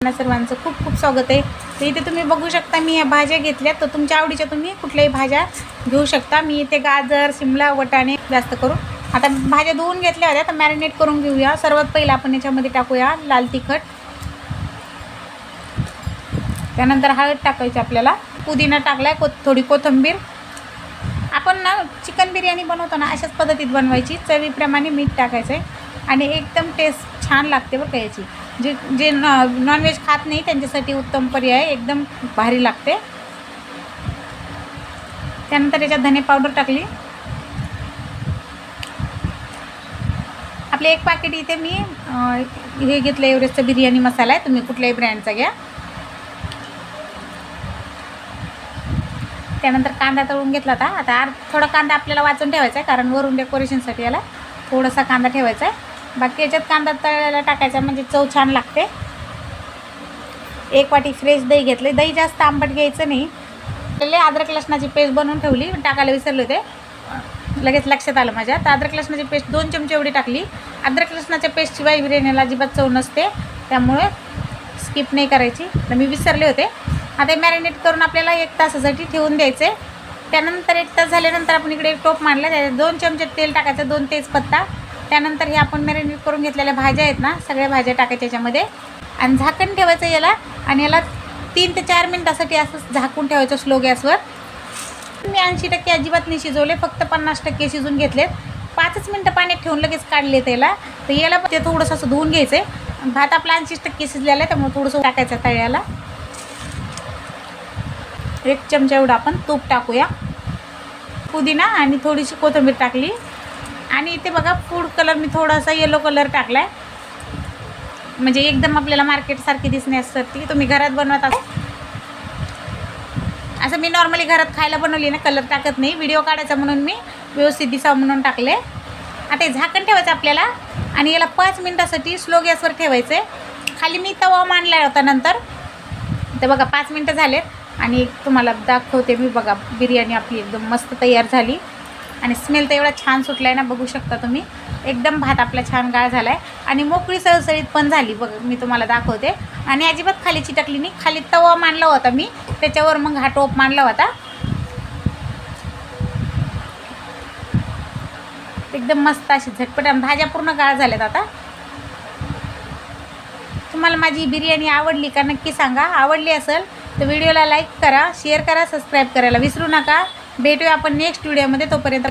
सर्वांचं खूप खूप स्वागत आहे। तर इथे तुम्ही बघू शकता मी ह्या भाज्या घेतल्या, तर तुमच्या आवडीच्या तुम्ही कुठल्याही भाज्या घेऊ शकता। मी इथे गाजर, शिमला, वटाणे जास्त करून आता भाज्या धुवून घेतल्या होत्या, तर मॅरिनेट करून घेऊया। सर्वात पहिला आपण याच्यामध्ये टाकूया लाल तिखट, त्यानंतर हळद टाकायची आपल्याला, पुदिना टाकलाय, थोडी कोथिंबीर। आपण ना चिकन बिर्याणी बनवतो ना अशाच पद्धतीत बनवायची, चवीप्रमाणे मीठ टाकायचं आहे आणि एकदम टेस्ट छान लागते बरं का याची। जे नॉनव्हेज खात नाही त्यांच्यासाठी उत्तम पर्याय, एकदम भारी लागते। त्यानंतर याच्यात धने पावडर टाकली, आपले एक पॅकेट इथे मी हे घेतलं एव्हरेस्टचा बिर्याणी मसाला आहे, तुम्ही कुठल्याही ब्रँडचा घ्या। त्यानंतर कांदा तळून घेतला होता। आता थोडा कांदा आपल्याला वाचून ठेवायचा आहे, कारण वरून डेकोरेशनसाठी याला थोडासा कांदा ठेवायचा आहे। बाकी याच्यात कांदा तळलेला टाकायचा म्हणजे चव छान लागते। एक वाटी फ्रेश दही घेतले, दही जास्त आंबट घ्यायचं नाही। अद्रक लसणाची पेस्ट बनवून ठेवली, टाकायला विसरले होते, लगेच लक्षात आलं माझ्या। तर अद्रक लसणाची पेस्ट 2 चमचे एवढी टाकली। अद्रक लसणाच्या पेस्टशिवाय बिर्याणीला अजिबात चव नसते, त्यामुळे स्किप नाही करायची, तर मी विसरले होते। आता मॅरिनेट करून आपल्याला 1 तासासाठी ठेवून द्यायचे। त्यानंतर 1 तास झाल्यानंतर आपण इकडे एक टोप मांडला, त्याच्यात 2 चमचे तेल टाकायचं, 2 तेजपत्ता। त्यानंतर हे आपण मॅरिनेट करून घेतलेल्या भाज्या आहेत ना, सगळ्या भाज्या टाकायच्या याच्यामध्ये आणि झाकण ठेवायचं याला, आणि याला 3 ते 4 मिनिटासाठी असं झाकून ठेवायचं स्लो गॅसवर। मी 80% अजिबात नाही शिजवले, फक्त 50% शिजून घेतलेत। 5च मिनटं पाण्यात ठेवून लगेच काढले त्याला। तर याला ते थोडंसं असं धुवून घ्यायचं आहे। भात आपला 80% शिजलेला आहे, त्यामुळे थोडंसं टाकायचं तळ्याला। 1 चमचा एवढा आपण तूप टाकूया, पुदिना आणि थोडीशी कोथिंबीर टाकली, आणि इथे बघा फूड कलर मी थोडासा येलो कलर टाकला आहे, म्हणजे एकदम आपल्याला मार्केटसारखी दिसण्यासाठी। तुम्ही घरात बनवत असं मी नॉर्मली घरात खायला बनवली ना, कलर टाकत नाही, व्हिडिओ काढायचा म्हणून मी व्यवस्थित दिसावं म्हणून टाकले। आता हे झाकण ठेवायचं आपल्याला आणि याला 5 मिनटासाठी स्लो गॅसवर ठेवायचं आहे। खाली मी तवा मांडला होता नंतर, तर बघा 5 मिनटं झालेत आणि तुम्हाला दाखवते मी। बघा बिर्याणी आपली एकदम मस्त तयार झाली आणि स्मेल तर एवढा छान सुटला आहे ना, बघू शकता तुम्ही। एकदम भात आपला छान गाळ झाला आहे आणि मोकळी सळसळीत पण झाली, बघा मी तुम्हाला दाखवते। आणि अजिबात खाली चिटकली नाही, खाली तवा मांडला होता मी, त्याच्यावर मग हा टोप मांडला होता। एकदम मस्त अशी झटपट भाज्या पूर्ण गाळ झाल्यात। आता तुम्हाला माझी बिर्याणी आवडली का नक्की सांगा। आवडली असेल तर व्हिडिओला लाईक करा, शेअर करा, सबस्क्राईब करायला विसरू नका। भेटूया आपण नेक्स्ट व्हिडिओमध्ये, तोपर्यंत